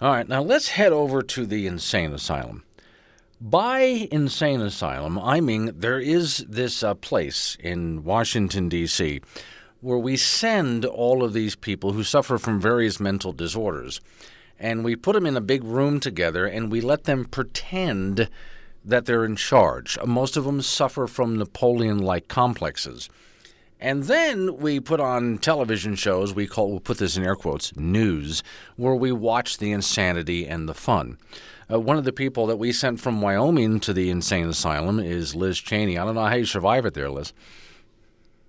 All right, now let's head over to the insane asylum. By insane asylum, I mean there is this place in Washington, D.C., where we send all of these people who suffer from various mental disorders, and we put them in a big room together, and we let them pretend that they're in charge. Most of them suffer from Napoleon-like complexes. And then we put on television shows, we'll put this in air quotes, news, where we watch the insanity and the fun. One of the people that we sent from Wyoming to the insane asylum is Liz Cheney. I don't know how you survive it there, Liz.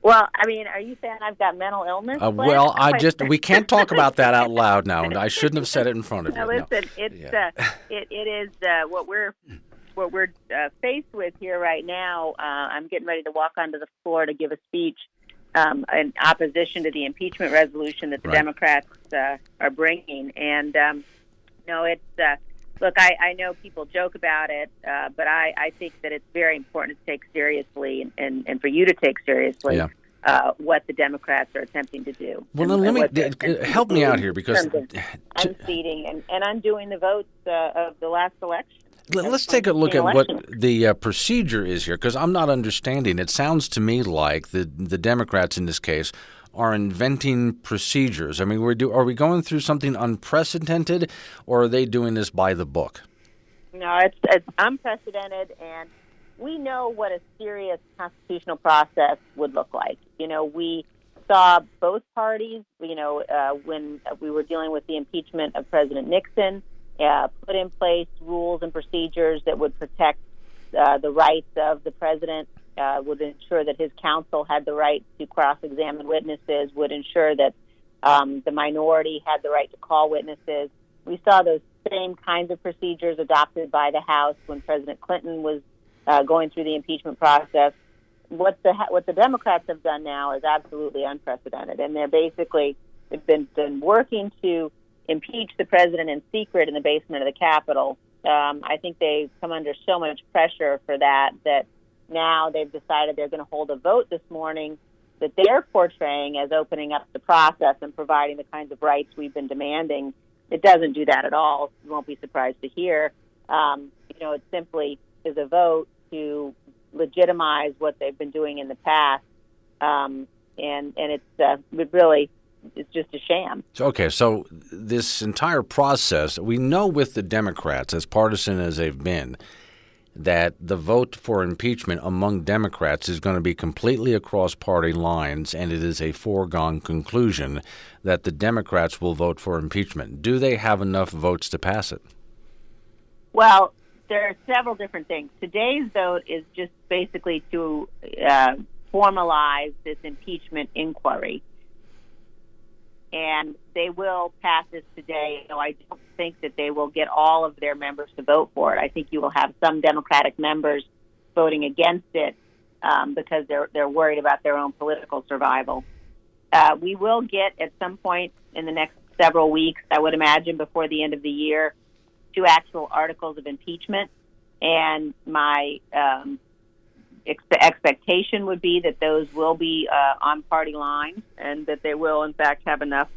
Well, I mean, are you saying I've got mental illness? We can't talk about that out loud now, and I shouldn't have said it in front of you. Listen, it is what we're faced with here right now. I'm getting ready to walk onto the floor to give a speech in opposition to the impeachment resolution that the Democrats are bringing. And, look, I know people joke about it, but I think that it's very important to take seriously and for you to take seriously what the Democrats are attempting to do. Well, then let me help me out here because unseating and undoing the votes of the last election. Let's take a look at what the procedure is here, because I'm not understanding. It sounds to me like the Democrats in this case are inventing procedures. I mean, are we going through something unprecedented, or are they doing this by the book? No, it's unprecedented, and we know what a serious constitutional process would look like. You know, we saw both parties, when we were dealing with the impeachment of President Nixon, put in place rules and procedures that would protect the rights of the president, would ensure that his counsel had the right to cross-examine witnesses, would ensure that the minority had the right to call witnesses. We saw those same kinds of procedures adopted by the House when President Clinton was going through the impeachment process. What the Democrats have done now is absolutely unprecedented, and they've been working to impeach the president in secret in the basement of the Capitol. I think they've come under so much pressure for that now they've decided they're going to hold a vote this morning that they're portraying as opening up the process and providing the kinds of rights we've been demanding. It doesn't do that at all. You won't be surprised to hear. It simply is a vote to legitimize what they've been doing in the past, and it's just a sham. Okay, so this entire process, we know with the Democrats, as partisan as they've been, that the vote for impeachment among Democrats is going to be completely across party lines, and it is a foregone conclusion that the Democrats will vote for impeachment. Do they have enough votes to pass it? Well, there are several different things. Today's vote is just basically to formalize this impeachment inquiry. And they will pass this today, though I don't think that they will get all of their members to vote for it. I think you will have some Democratic members voting against it because they're worried about their own political survival. We will get, at some point in the next several weeks, I would imagine before the end of the year, 2 actual articles of impeachment. And my expectation would be that those will be on party lines and that they will, in fact, have enough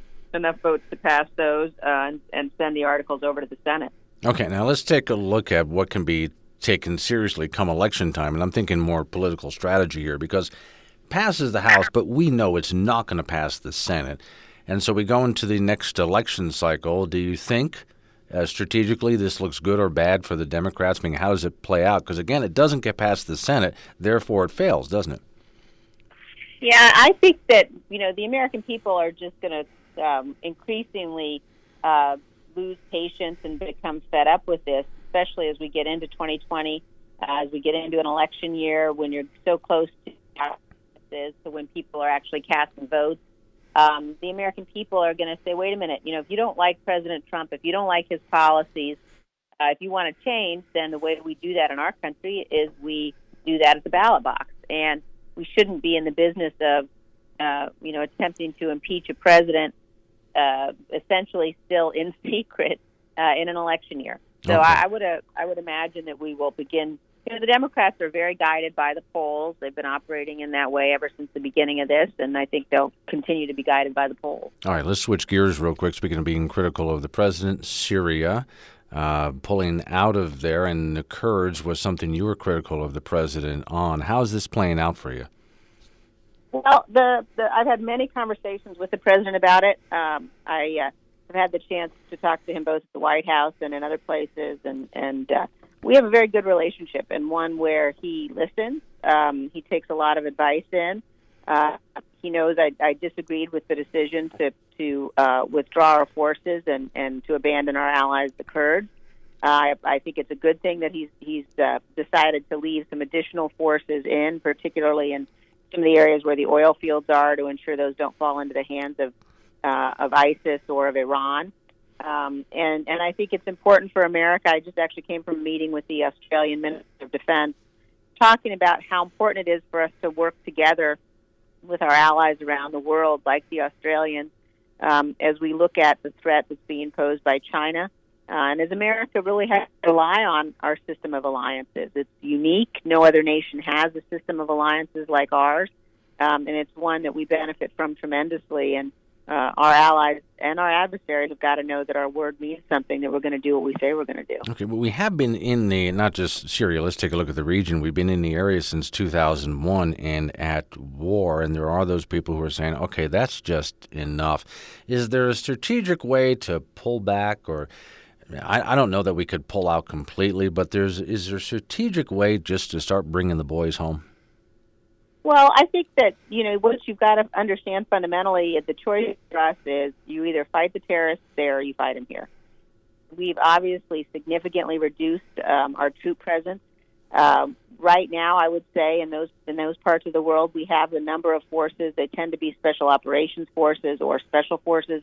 votes to pass those and send the articles over to the Senate. Okay, now let's take a look at what can be taken seriously come election time. And I'm thinking more political strategy here because it passes the House, but we know it's not going to pass the Senate. And so we go into the next election cycle. Do you think strategically this looks good or bad for the Democrats? I mean, how does it play out? Because, again, it doesn't get past the Senate, therefore it fails, doesn't it? Yeah, I think that, the American people are just going to increasingly lose patience and become fed up with this, especially as we get into 2020, as we get into an election year when you're so close to when people are actually casting votes. The American people are going to say, wait a minute, if you don't like President Trump, if you don't like his policies, if you want to change, then the way we do that in our country is we do that at the ballot box. And we shouldn't be in the business of, attempting to impeach a president essentially still in secret in an election year. So okay. I would imagine that we will begin The Democrats are very guided by the polls. They've been operating in that way ever since the beginning of this, and I think they'll continue to be guided by the polls. All right, let's switch gears real quick. Speaking of being critical of the president, Syria, pulling out of there, and the Kurds was something you were critical of the president on. How is this playing out for you? Well, I've had many conversations with the president about it. I have had the chance to talk to him both at the White House and in other places, and we have a very good relationship, and one where he listens. He takes a lot of advice in. He knows I disagreed with the decision to withdraw our forces and to abandon our allies, the Kurds. I think it's a good thing that he's decided to leave some additional forces in, particularly in some of the areas where the oil fields are, to ensure those don't fall into the hands of ISIS or of Iran. And I think it's important for America. I just actually came from a meeting with the Australian Minister of Defense, talking about how important it is for us to work together with our allies around the world, like the Australians, as we look at the threat that's being posed by China. And as America really has to rely on our system of alliances. It's unique. No other nation has a system of alliances like ours, and it's one that we benefit from tremendously. And our allies and our adversaries have got to know that our word means something, that we're going to do what we say we're going to do. Okay, but we have been in not just Syria, let's take a look at the region. We've been in the area since 2001 and at war, and there are those people who are saying, okay, that's just enough. Is there a strategic way to pull back, or I don't know that we could pull out completely, but is there a strategic way just to start bringing the boys home? Well, I think that, what you've got to understand fundamentally, the choice for us is you either fight the terrorists there or you fight them here. We've obviously significantly reduced our troop presence. Right now, I would say in those parts of the world, we have a number of forces. They tend to be special operations forces or special forces.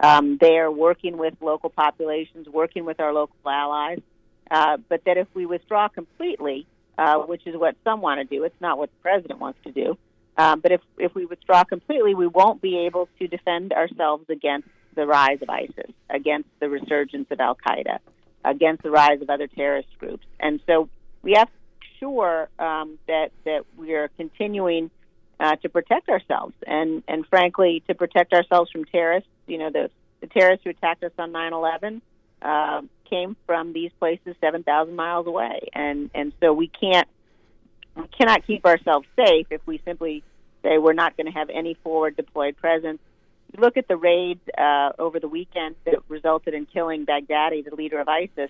They are working with local populations, working with our local allies. But that if we withdraw completely, which is what some want to do, it's not what the president wants to do. But if we withdraw completely, we won't be able to defend ourselves against the rise of ISIS, against the resurgence of Al-Qaeda, against the rise of other terrorist groups. And so we have to make sure that we are continuing to protect ourselves and frankly, to protect ourselves from terrorists. The terrorists who attacked us on 9/11 came from these places 7,000 miles away. And so we cannot keep ourselves safe if we simply say we're not going to have any forward deployed presence. You look at the raids over the weekend that resulted in killing Baghdadi, the leader of ISIS.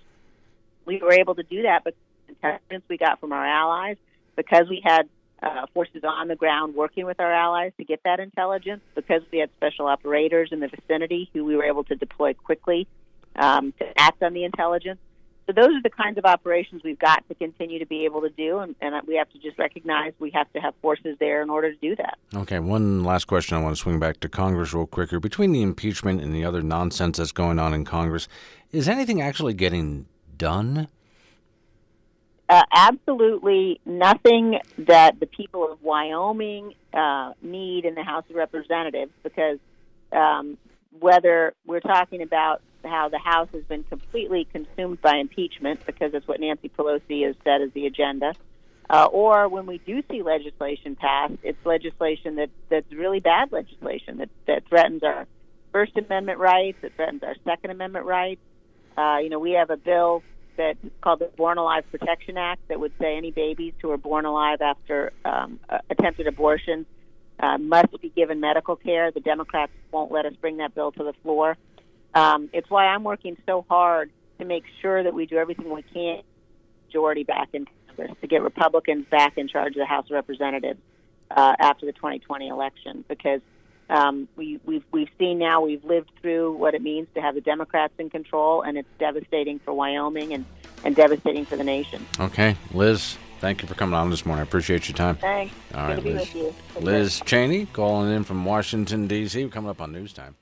We were able to do that because the intelligence we got from our allies, because we had forces on the ground working with our allies to get that intelligence, because we had special operators in the vicinity who we were able to deploy quickly to act on the intelligence. So those are the kinds of operations we've got to continue to be able to do, and we have to just recognize we have to have forces there in order to do that. Okay, one last question. I want to swing back to Congress real quick here. Between the impeachment and the other nonsense that's going on in Congress, is anything actually getting done? Absolutely nothing that the people of Wyoming need in the House of Representatives, because whether we're talking about how the House has been completely consumed by impeachment, because that's what Nancy Pelosi has said is the agenda, or when we do see legislation passed, it's legislation that's really bad legislation that threatens our First Amendment rights, that threatens our Second Amendment rights. We have a bill that's called the Born Alive Protection Act that would say any babies who are born alive after attempted abortion must be given medical care. The Democrats won't let us bring that bill to the floor. It's why I'm working so hard to make sure that we do everything we can, majority back in Congress, to get Republicans back in charge of the House of Representatives after the 2020 election, because we've seen now, we've lived through what it means to have the Democrats in control, and it's devastating for Wyoming and devastating for the nation. Okay, Liz, thank you for coming on this morning. I appreciate your time. Thanks. All right, Liz. With you. Liz Cheney calling in from Washington, D.C. Coming up on News Time.